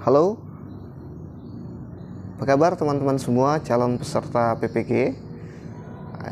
Halo, apa kabar teman-teman semua calon peserta PPG?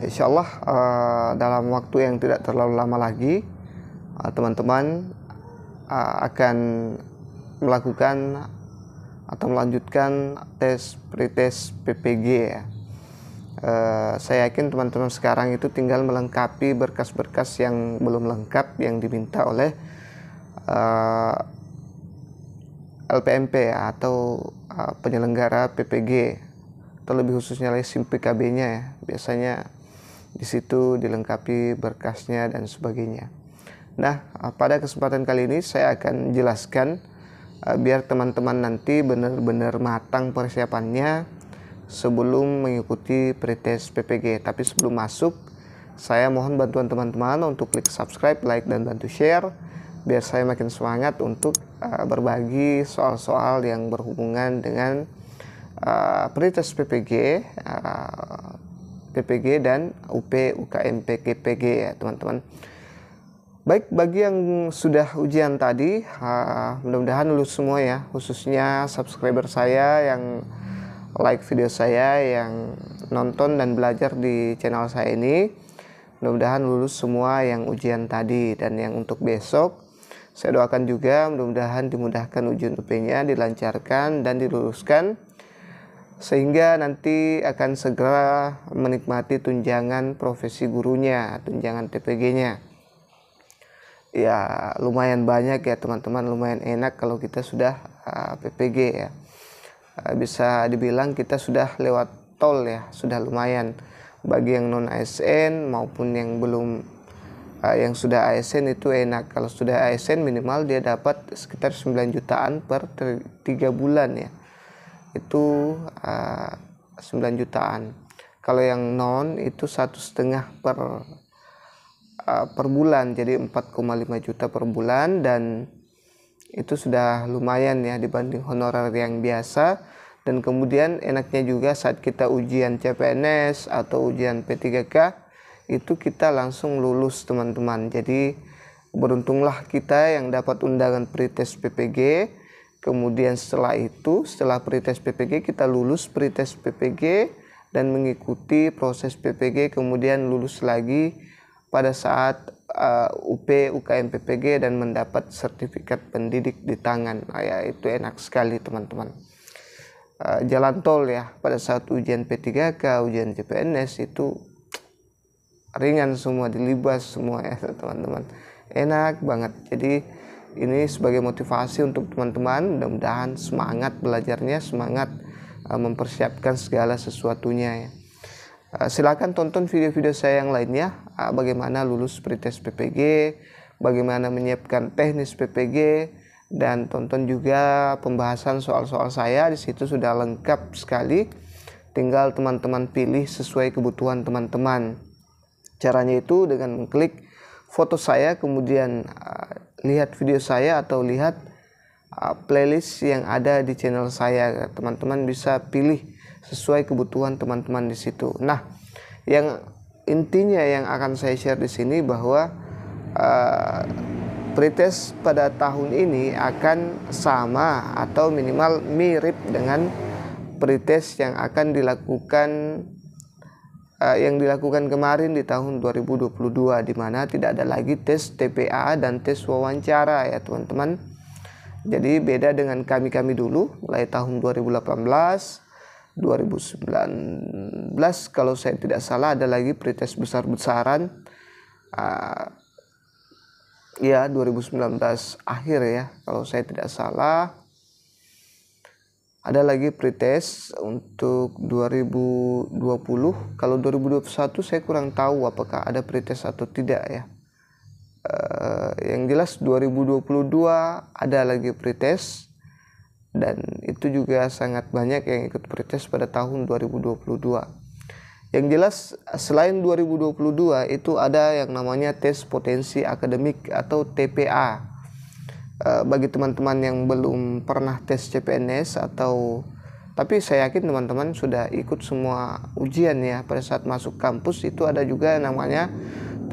Insya Allah dalam waktu yang tidak terlalu lama lagi teman-teman akan melakukan atau melanjutkan pretest PPG ya. Saya yakin teman-teman sekarang itu tinggal melengkapi berkas-berkas yang belum lengkap yang diminta oleh LPMP atau penyelenggara PPG, atau lebih khususnya lagi SIM PKB-nya ya. Biasanya di situ dilengkapi berkasnya dan sebagainya. Nah, pada kesempatan kali ini saya akan jelaskan biar teman-teman nanti benar-benar matang persiapannya sebelum mengikuti pretest PPG. Tapi sebelum masuk, saya mohon bantuan teman-teman untuk klik subscribe, like, dan bantu share biar saya makin semangat untuk berbagi soal-soal yang berhubungan dengan pretest PPG, PPG dan UP UKM PPG ya teman-teman. Baik, bagi yang sudah ujian tadi, mudah-mudahan lulus semua ya, khususnya subscriber saya yang like video saya, yang nonton dan belajar di channel saya ini. Mudah-mudahan lulus semua yang ujian tadi, dan yang untuk besok saya doakan juga mudah-mudahan dimudahkan ujian UP-nya, dilancarkan dan diluluskan, sehingga nanti akan segera menikmati tunjangan profesi gurunya, tunjangan TPG-nya. Ya lumayan banyak ya teman-teman, lumayan enak kalau kita sudah PPG ya. Bisa dibilang kita sudah lewat tol ya, sudah lumayan. Bagi yang non ASN maupun yang belum yang sudah ASN itu enak. Kalau sudah ASN minimal dia dapat sekitar 9 jutaan per 3 bulan ya. Itu 9 jutaan. Kalau yang non itu 1,5 per bulan, jadi 4,5 juta per bulan, dan itu sudah lumayan ya dibanding honorer yang biasa. Dan kemudian enaknya juga saat kita ujian CPNS atau ujian P3K itu kita langsung lulus teman-teman. Jadi beruntunglah kita yang dapat undangan pretest PPG. Kemudian setelah itu, setelah pretest PPG kita lulus pretest PPG dan mengikuti proses PPG, kemudian lulus lagi pada saat UP UKM PPG dan mendapat sertifikat pendidik di tangan. Ya, itu enak sekali teman-teman. Jalan tol ya pada saat ujian P3K, ujian CPNS itu ringan semua, dilibas semua ya teman-teman, enak banget. Jadi ini sebagai motivasi untuk teman-teman, mudah-mudahan semangat belajarnya, semangat mempersiapkan segala sesuatunya ya. Silakan tonton video-video saya yang lainnya, bagaimana lulus pretest PPG, bagaimana menyiapkan teknis PPG, dan tonton juga pembahasan soal-soal saya. Di situ sudah lengkap sekali, tinggal teman-teman pilih sesuai kebutuhan teman-teman. Caranya itu dengan mengklik foto saya, kemudian lihat video saya atau lihat playlist yang ada di channel saya. Teman-teman bisa pilih sesuai kebutuhan teman-teman di situ. Nah, yang intinya yang akan saya share di sini bahwa pretest pada tahun ini akan sama atau minimal mirip dengan pretest yang akan dilakukan kemarin di tahun 2022, di mana tidak ada lagi tes TPA dan tes wawancara ya teman-teman. Jadi beda dengan kami dulu, mulai tahun 2018, 2019 kalau saya tidak salah ada lagi pretest besar-besaran. Ya 2019 akhir ya kalau saya tidak salah. Ada lagi pretest untuk 2020. Kalau 2021 saya kurang tahu apakah ada pretest atau tidak ya. Yang jelas 2022 ada lagi pretest, dan itu juga sangat banyak yang ikut pretest pada tahun 2022. Yang jelas selain 2022 itu ada yang namanya tes potensi akademik atau TPA. Bagi teman-teman yang belum pernah tes CPNS tapi saya yakin teman-teman sudah ikut semua ujian ya, pada saat masuk kampus itu ada juga namanya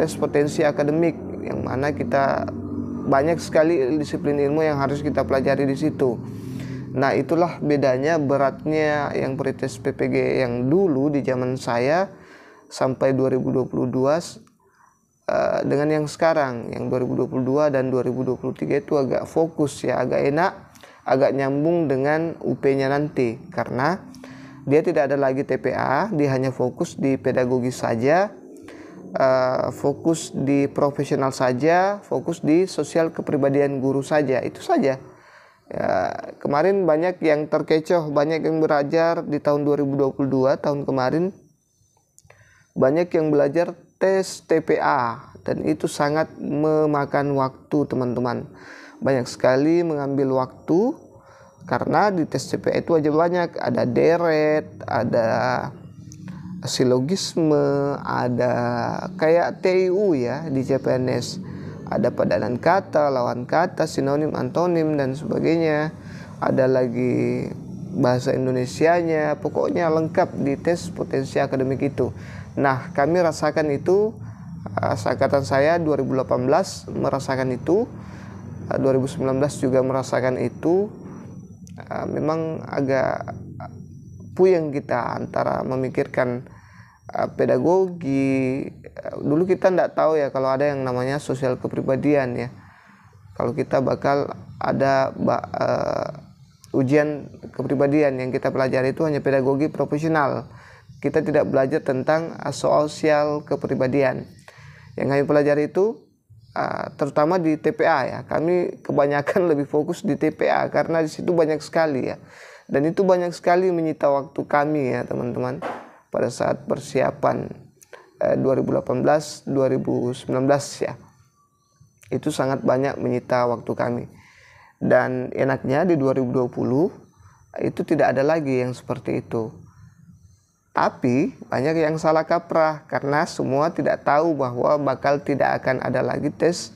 tes potensi akademik, yang mana kita banyak sekali disiplin ilmu yang harus kita pelajari di situ. Nah, itulah bedanya beratnya yang pretest PPG yang dulu di zaman saya sampai 2022 dengan yang sekarang, yang 2022 dan 2023 itu agak fokus ya, agak enak, agak nyambung dengan UP-nya nanti, karena dia tidak ada lagi TPA, dia hanya fokus di pedagogi saja, fokus di profesional saja, fokus di sosial kepribadian guru saja, itu saja. Ya, kemarin banyak yang terkecoh, banyak yang belajar di tahun 2022, tahun kemarin banyak yang belajar tes TPA, dan itu sangat memakan waktu teman-teman. Banyak sekali mengambil waktu, karena di tes TPA itu aja banyak, ada deret, ada silogisme, ada kayak TIU ya di CPNS, ada padanan kata, lawan kata, sinonim, antonim, dan sebagainya. Ada lagi bahasa Indonesianya, pokoknya lengkap di tes potensi akademik itu. Nah, kami rasakan itu, seangkatan saya 2018 merasakan itu, 2019 juga merasakan itu. Memang agak puyeng kita antara memikirkan pedagogi. Dulu kita tidak tahu ya kalau ada yang namanya sosial kepribadian ya. Kalau kita bakal ada ujian kepribadian, yang kita pelajari itu hanya pedagogi profesional. Kita tidak belajar tentang sosial kepribadian. Yang kami pelajari itu terutama di TPA ya. Kami kebanyakan lebih fokus di TPA karena di situ banyak sekali ya. Dan itu banyak sekali menyita waktu kami ya teman-teman pada saat persiapan 2018 2019 ya. Itu sangat banyak menyita waktu kami. Dan enaknya di 2020 itu tidak ada lagi yang seperti itu. Tapi banyak yang salah kaprah karena semua tidak tahu bahwa bakal tidak akan ada lagi tes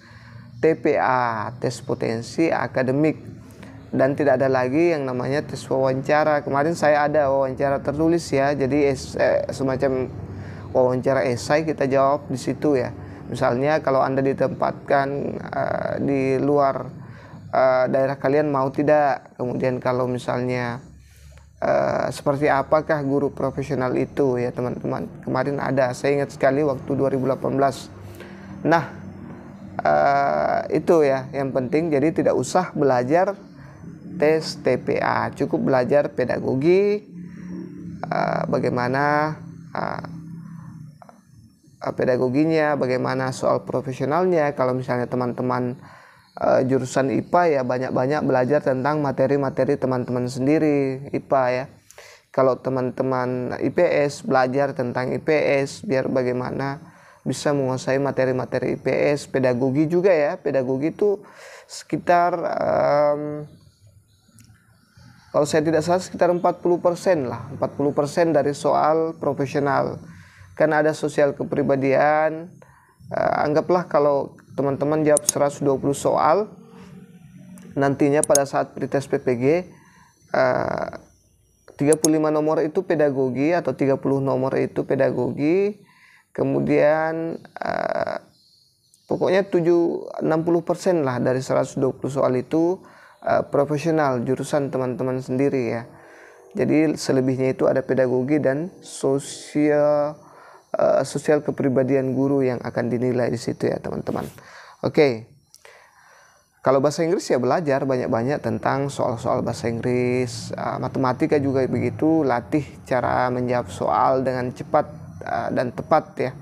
TPA, tes potensi akademik, dan tidak ada lagi yang namanya tes wawancara. Kemarin saya ada wawancara tertulis ya, jadi semacam wawancara esai, kita jawab di situ ya. Misalnya kalau Anda ditempatkan di luar daerah kalian mau tidak, kemudian kalau misalnya seperti apakah guru profesional itu ya teman-teman. Kemarin ada, saya ingat sekali waktu 2018. Nah itu ya yang penting, jadi tidak usah belajar tes TPA, cukup belajar pedagogi, bagaimana pedagoginya, bagaimana soal profesionalnya. Kalau misalnya teman-teman jurusan IPA ya banyak-banyak belajar tentang materi-materi teman-teman sendiri IPA ya. Kalau teman-teman IPS belajar tentang IPS, biar bagaimana bisa menguasai materi-materi IPS. Pedagogi juga ya, pedagogi itu sekitar kalau saya tidak salah sekitar 40% lah, 40% dari soal profesional. Kan ada sosial kepribadian, anggaplah kalau teman-teman jawab 120 soal, nantinya pada saat pretest PPG 35 nomor itu pedagogi atau 30 nomor itu pedagogi, kemudian pokoknya 60% lah dari 120 soal itu profesional, jurusan teman-teman sendiri ya. Jadi selebihnya itu ada pedagogi dan sosial kepribadian guru yang akan dinilai di situ ya teman-teman. Oke. Kalau bahasa Inggris ya belajar banyak-banyak tentang soal-soal bahasa Inggris, matematika juga begitu, latih cara menjawab soal dengan cepat dan tepat ya.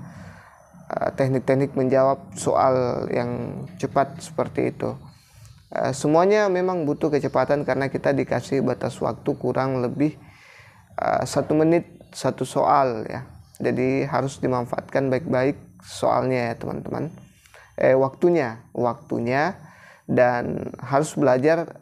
Teknik-teknik menjawab soal yang cepat seperti itu. Semuanya memang butuh kecepatan karena kita dikasih batas waktu kurang lebih 1 menit 1 soal ya. Jadi harus dimanfaatkan baik-baik soalnya ya teman-teman. Waktunya dan harus belajar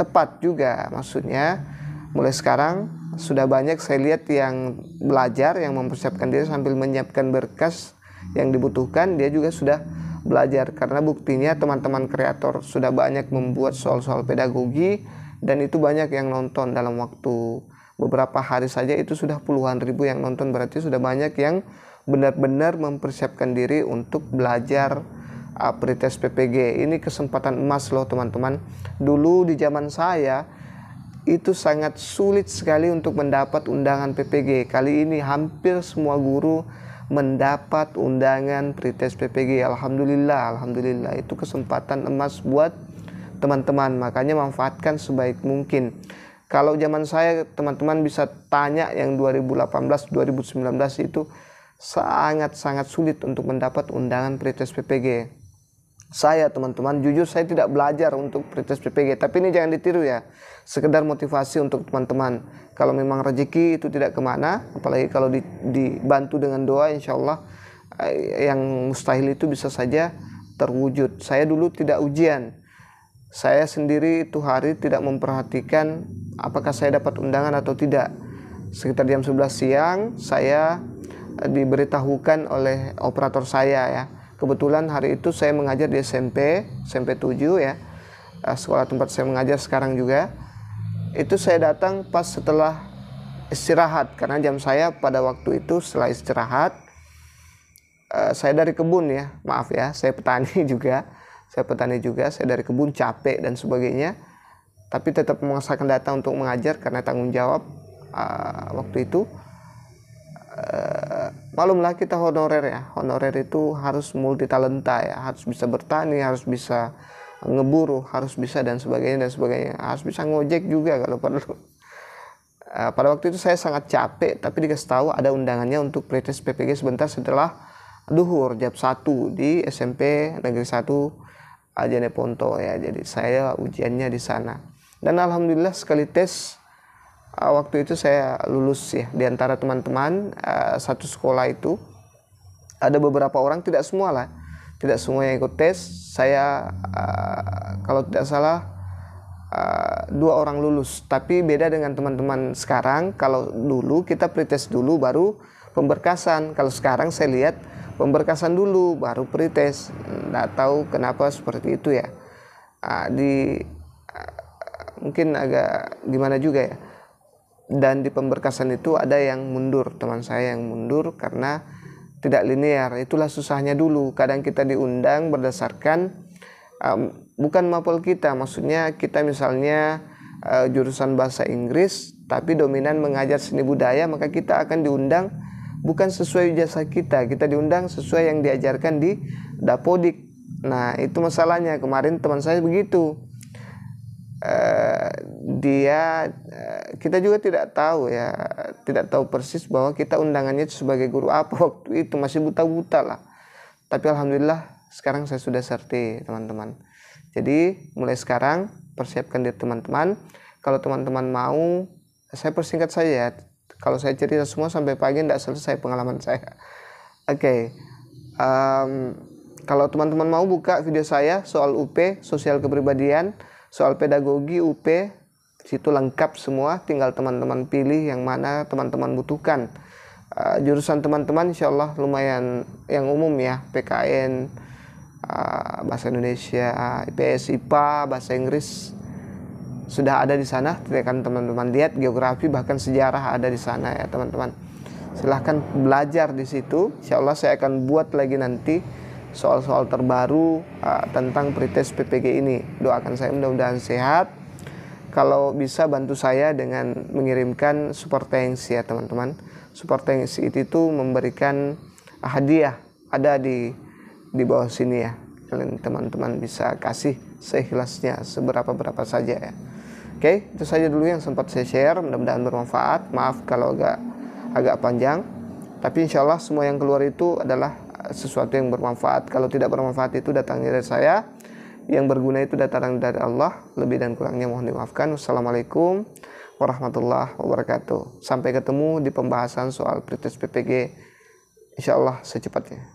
tepat juga. Maksudnya mulai sekarang sudah banyak saya lihat yang belajar, yang mempersiapkan diri sambil menyiapkan berkas yang dibutuhkan, dia juga sudah belajar. Karena buktinya teman-teman kreator sudah banyak membuat soal-soal pedagogi, dan itu banyak yang nonton dalam waktu beberapa hari saja itu sudah puluhan ribu yang nonton. Berarti sudah banyak yang benar-benar mempersiapkan diri untuk belajar pretest PPG. Ini kesempatan emas loh teman-teman. Dulu di zaman saya itu sangat sulit sekali untuk mendapat undangan PPG. Kali ini hampir semua guru mendapat undangan pretest PPG. Alhamdulillah, alhamdulillah. Itu kesempatan emas buat teman-teman. Makanya manfaatkan sebaik mungkin. Kalau zaman saya, teman-teman bisa tanya yang 2018, 2019 itu sangat-sangat sulit untuk mendapat undangan pretest PPG. Saya, teman-teman, jujur saya tidak belajar untuk pretest PPG, tapi ini jangan ditiru ya, sekedar motivasi untuk teman-teman. Kalau memang rezeki itu tidak kemana, apalagi kalau dibantu dengan doa, insya Allah yang mustahil itu bisa saja terwujud. Saya dulu tidak ujian, saya sendiri itu hari tidak memperhatikan apakah saya dapat undangan atau tidak. Sekitar jam 11 siang saya diberitahukan oleh operator saya ya. Kebetulan hari itu saya mengajar di SMP 7 ya, sekolah tempat saya mengajar sekarang juga. Itu saya datang pas setelah istirahat, karena jam saya pada waktu itu setelah istirahat. Saya dari kebun ya, maaf ya, saya petani juga. Saya dari kebun, capek dan sebagainya. Tapi tetap memaksakan datang untuk mengajar karena tanggung jawab waktu itu. Malumlah kita honorer ya, honorer itu harus multi talenta ya, harus bisa bertani, harus bisa ngeburu, harus bisa dan sebagainya, harus bisa ngojek juga kalau perlu. Pada waktu itu saya sangat capek, tapi dikasih tahu ada undangannya untuk pretest PPG sebentar setelah duhur jam 1 di SMP Negeri 1 Jeneponto ya. Jadi saya ujiannya di sana dan alhamdulillah sekali tes waktu itu saya lulus ya. Di antara teman-teman satu sekolah itu ada beberapa orang, tidak semua lah, tidak semua yang ikut tes. Saya kalau tidak salah 2 orang lulus. Tapi beda dengan teman-teman sekarang. Kalau dulu kita pretest dulu baru pemberkasan. Kalau sekarang saya lihat pemberkasan dulu baru pretest. Nggak tahu kenapa seperti itu ya. Mungkin agak gimana juga ya. Dan di pemberkasan itu ada yang mundur, teman saya yang mundur karena tidak linear. Itulah susahnya dulu. Kadang kita diundang berdasarkan bukan mapel kita, maksudnya kita misalnya jurusan bahasa Inggris tapi dominan mengajar seni budaya, maka kita akan diundang bukan sesuai ijazah kita diundang sesuai yang diajarkan di Dapodik. Nah itu masalahnya, kemarin teman saya begitu. Kita juga tidak tahu ya, tidak tahu persis bahwa kita undangannya sebagai guru apa waktu itu, masih buta-buta lah. Tapi alhamdulillah sekarang saya sudah serti teman-teman. Jadi mulai sekarang persiapkan diri teman-teman. Kalau teman-teman mau, saya persingkat saja ya. Kalau saya cerita semua sampai pagi tidak selesai pengalaman saya. Oke. Kalau teman-teman mau buka video saya soal UP, sosial kepribadian, soal pedagogi UP, situ lengkap semua, tinggal teman-teman pilih yang mana teman-teman butuhkan. Jurusan teman-teman insya Allah lumayan yang umum ya, PKN, bahasa Indonesia, IPS, IPA, bahasa Inggris sudah ada di sana. Silahkan teman-teman lihat, geografi bahkan sejarah ada di sana ya teman-teman. Silahkan belajar di situ. Insya Allah saya akan buat lagi nanti soal-soal terbaru tentang pretest PPG ini. Doakan saya mudah-mudahan sehat. Kalau bisa bantu saya dengan mengirimkan support thanks ya teman-teman. Support thanks itu memberikan hadiah, ada di bawah sini ya. Kalian teman-teman bisa kasih seikhlasnya, seberapa-berapa saja ya. Oke, itu saja dulu yang sempat saya share. Mudah-mudahan bermanfaat. Maaf kalau agak panjang. Tapi insya Allah semua yang keluar itu adalah sesuatu yang bermanfaat. Kalau tidak bermanfaat itu datangnya dari saya, yang berguna itu datang dari Allah. Lebih dan kurangnya mohon dimaafkan. Wassalamualaikum warahmatullahi wabarakatuh. Sampai ketemu di pembahasan soal pretest PPG insya Allah secepatnya.